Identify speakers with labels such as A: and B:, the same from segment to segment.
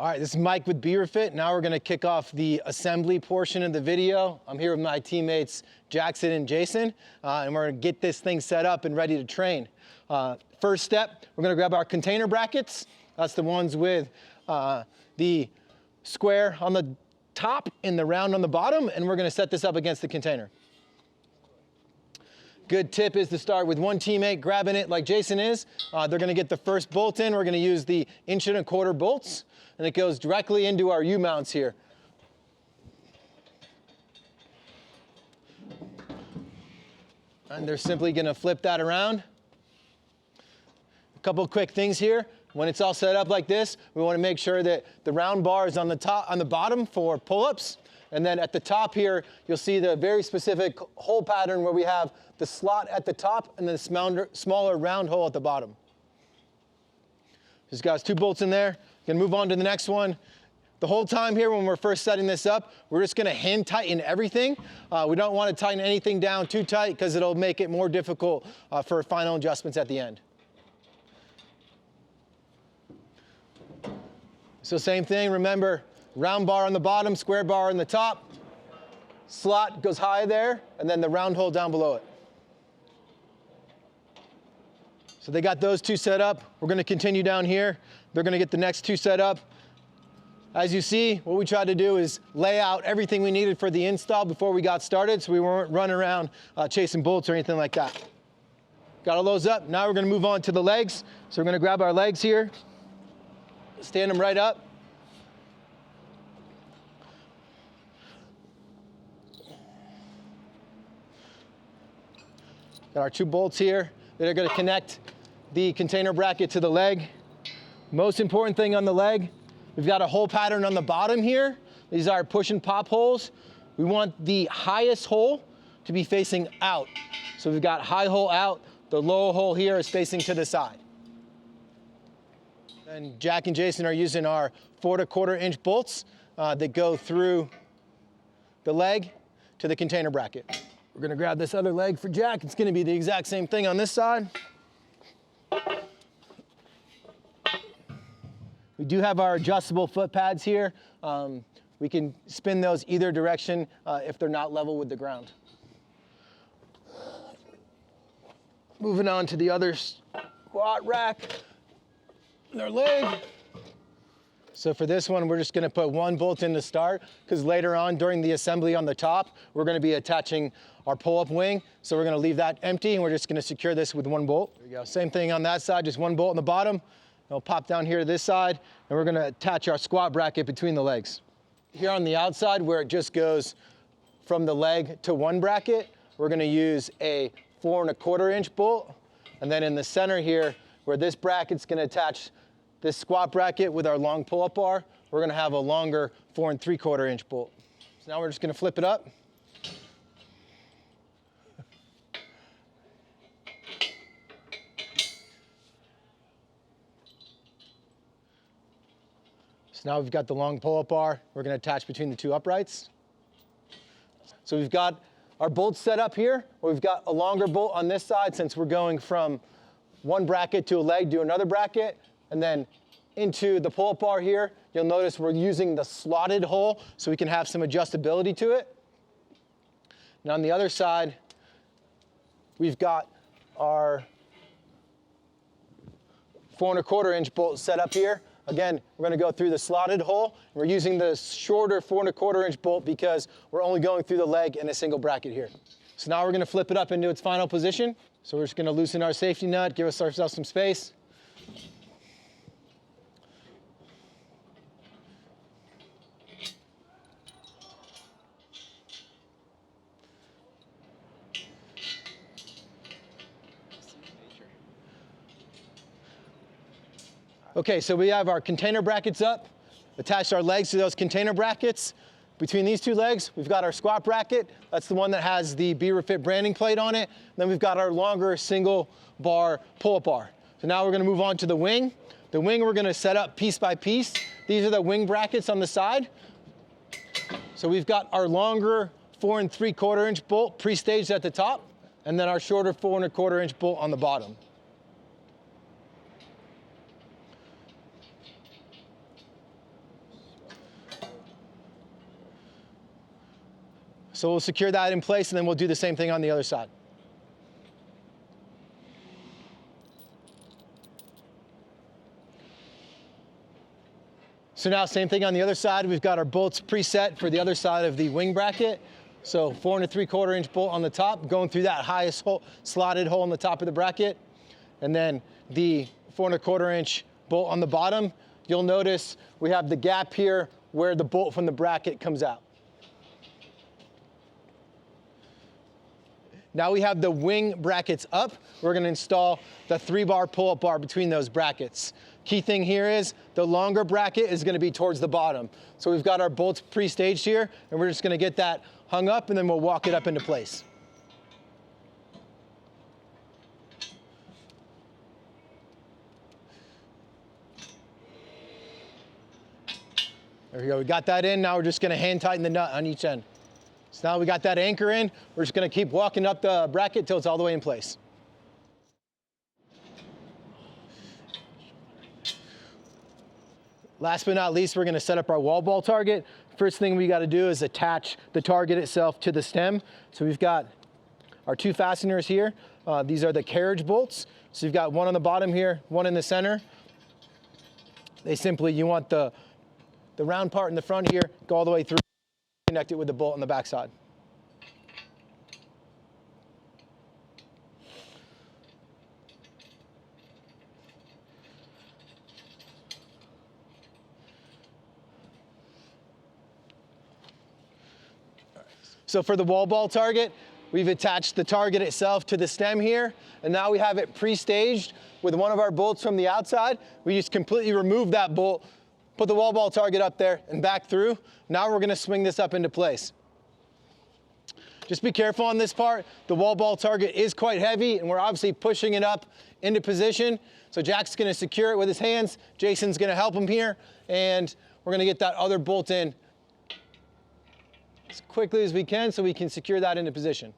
A: All right, this is Mike with BeaverFit. Now we're gonna kick off the assembly portion of the video. I'm here with my teammates, Jackson and Jason, and we're gonna get this thing set up and ready to train. First step, we're gonna grab our container brackets. That's the ones with the square on the top and the round on the bottom, and we're gonna set this up against the container. Good tip is to start with one teammate grabbing it like Jason is. They're gonna get the first bolt in. We're gonna use the 1.25 inch bolts, and it goes directly into our U-mounts here. And they're simply gonna flip that around. A couple of quick things here. When it's all set up like this, we wanna make sure that the round bar is on the top, on the bottom for pull-ups. And then at the top here, you'll see the very specific hole pattern where we have the slot at the top and then the smaller round hole at the bottom. There's got 2 bolts in there. Gonna move on to the next one. The whole time here when we're first setting this up, we're just gonna hand tighten everything. We don't wanna tighten anything down too tight because it'll make it more difficult for final adjustments at the end. So same thing, remember, round bar on the bottom, square bar on the top. Slot goes high there, and then the round hole down below it. So they got those 2 set up. We're gonna continue down here. They're gonna get the next 2 set up. As you see, what we tried to do is lay out everything we needed for the install before we got started, so we weren't running around chasing bolts or anything like that. Got all those up. Now we're gonna move on to the legs. So we're gonna grab our legs here, stand them right up. Got our 2 bolts here that are gonna connect the container bracket to the leg. Most important thing on the leg, we've got a hole pattern on the bottom here. These are push and pop holes. We want the highest hole to be facing out. So we've got high hole out, the low hole here is facing to the side. And Jack and Jason are using our 4 1/4 inch bolts that go through the leg to the container bracket. We're gonna grab this other leg for Jack. It's gonna be the exact same thing on this side. We do have our adjustable foot pads here. We can spin those either direction if they're not level with the ground. Moving on to the other squat rack, their leg. So for this one, we're just gonna put 1 bolt in to start, because later on during the assembly on the top, we're gonna be attaching our pull-up wing. So we're gonna leave that empty, and we're just gonna secure this with 1 bolt. There we go, same thing on that side, just 1 bolt on the bottom. It'll pop down here to this side, and we're gonna attach our squat bracket between the legs. Here on the outside, where it just goes from the leg to 1 bracket, we're gonna use a 4 1/4 inch bolt. And then in the center here, where this bracket's gonna attach this squat bracket with our long pull-up bar, we're gonna have a longer 4 3/4 inch bolt. So now we're just gonna flip it up. So now we've got the long pull-up bar. We're gonna attach between the 2 uprights. So we've got our bolts set up here. We've got a longer bolt on this side since we're going from 1 bracket to a leg to another bracket, and then into the pull-up bar here. You'll notice we're using the slotted hole so we can have some adjustability to it. Now on the other side, we've got our 4 1/4 inch bolt set up here. Again, we're gonna go through the slotted hole. We're using the shorter 4 1/4 inch bolt because we're only going through the leg in a single bracket here. So now we're gonna flip it up into its final position. So we're just gonna loosen our safety nut, give ourselves some space. Okay, so we have our container brackets up, attached our legs to those container brackets. Between these 2 legs, we've got our squat bracket. That's the one that has the BeaverFit branding plate on it. Then we've got our longer single bar pull-up bar. So now we're gonna move on to the wing. The wing we're gonna set up piece by piece. These are the wing brackets on the side. So we've got our longer 4 3/4 inch bolt pre-staged at the top, and then our shorter 4 1/4 inch bolt on the bottom. So we'll secure that in place, and then we'll do the same thing on the other side. So now same thing on the other side. We've got our bolts preset for the other side of the wing bracket. So 4 3/4 inch bolt on the top, going through that highest hole, slotted hole on the top of the bracket. And then the 4 1/4 inch bolt on the bottom. You'll notice we have the gap here where the bolt from the bracket comes out. Now we have the wing brackets up. We're gonna install the 3-bar pull-up bar between those brackets. Key thing here is the longer bracket is gonna be towards the bottom. So we've got our bolts pre-staged here, and we're just gonna get that hung up, and then we'll walk it up into place. There we go, we got that in. Now we're just gonna hand tighten the nut on each end. So now we got that anchor in. We're just gonna keep walking up the bracket till it's all the way in place. Last but not least, we're gonna set up our wall ball target. First thing we gotta do is attach the target itself to the stem. So we've got our 2 fasteners here. These are the carriage bolts. So you've got one on the bottom here, one in the center. You want the round part in the front here, go all the way through, connect it with the bolt on the back side. So for the wall ball target, we've attached the target itself to the stem here, and now we have it pre-staged with one of our bolts from the outside. We just completely remove that bolt, put the wall ball target up there and back through. Now we're gonna swing this up into place. Just be careful on this part. The wall ball target is quite heavy, and we're obviously pushing it up into position. So Jack's gonna secure it with his hands. Jason's gonna help him here, and we're gonna get that other bolt in as quickly as we can so we can secure that into position.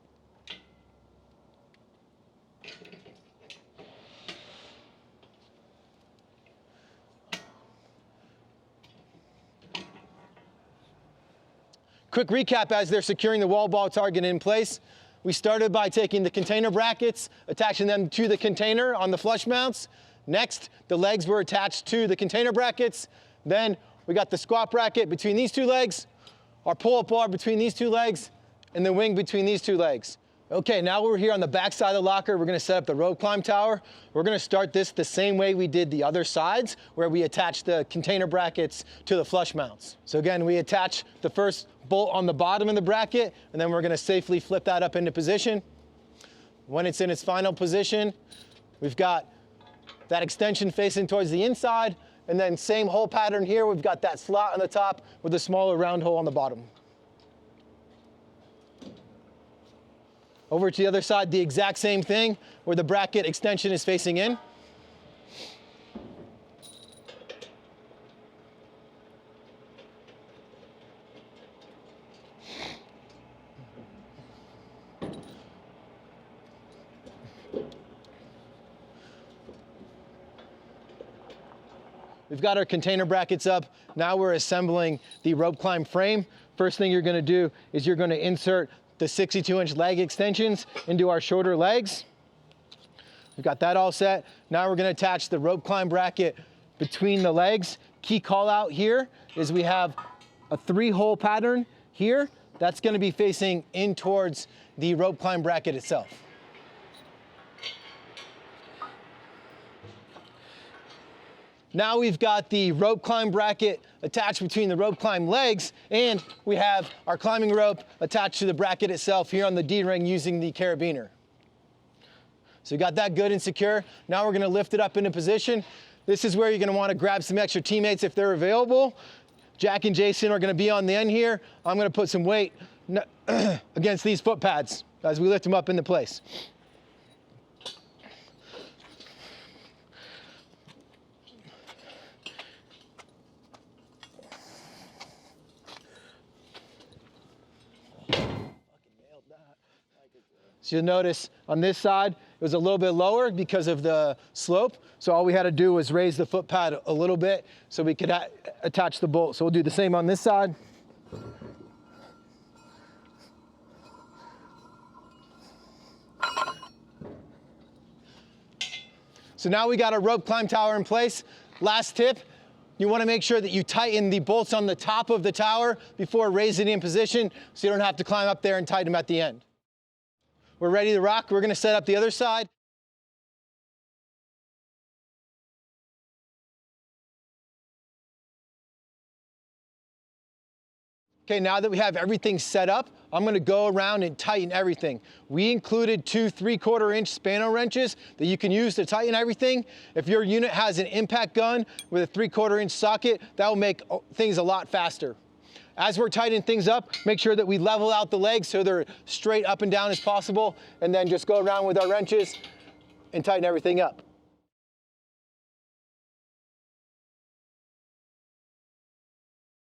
A: Quick recap as they're securing the wall ball target in place. We started by taking the container brackets, attaching them to the container on the flush mounts. Next, the legs were attached to the container brackets. Then we got the squat bracket between these 2 legs, our pull-up bar between these 2 legs, and the wing between these 2 legs. Okay, now we're here on the back side of the locker. We're gonna set up the rope climb tower. We're gonna start this the same way we did the other sides, where we attach the container brackets to the flush mounts. So again, we attach the first bolt on the bottom of the bracket, and then we're gonna safely flip that up into position. When it's in its final position, we've got that extension facing towards the inside, and then same hole pattern here. We've got that slot on the top with a smaller round hole on the bottom. Over to the other side, the exact same thing, where the bracket extension is facing in. We've got our container brackets up. Now we're assembling the rope climb frame. First thing you're gonna do is you're gonna insert the 62-inch leg extensions into our shorter legs. We've got that all set. Now we're gonna attach the rope climb bracket between the legs. Key call out here is we have a 3-hole pattern here. That's gonna be facing in towards the rope climb bracket itself. Now we've got the rope climb bracket attached between the rope climb legs, and we have our climbing rope attached to the bracket itself here on the D-ring using the carabiner. So you got that good and secure. Now we're gonna lift it up into position. This is where you're gonna wanna grab some extra teammates if they're available. Jack and Jason are gonna be on the end here. I'm gonna put some weight against these foot pads as we lift them up into place. So you'll notice on this side, it was a little bit lower because of the slope. So all we had to do was raise the foot pad a little bit so we could attach the bolt. So we'll do the same on this side. So now we got our rope climb tower in place. Last tip, you want to make sure that you tighten the bolts on the top of the tower before raising it in position so you don't have to climb up there and tighten them at the end. We're ready to rock. We're going to set up the other side. Okay, now that we have everything set up, I'm going to go around and tighten everything. We included 2 3/4-inch spano wrenches that you can use to tighten everything. If your unit has an impact gun with a 3/4-inch socket, that will make things a lot faster. As we're tightening things up, make sure that we level out the legs so they're straight up and down as possible, and then just go around with our wrenches and tighten everything up.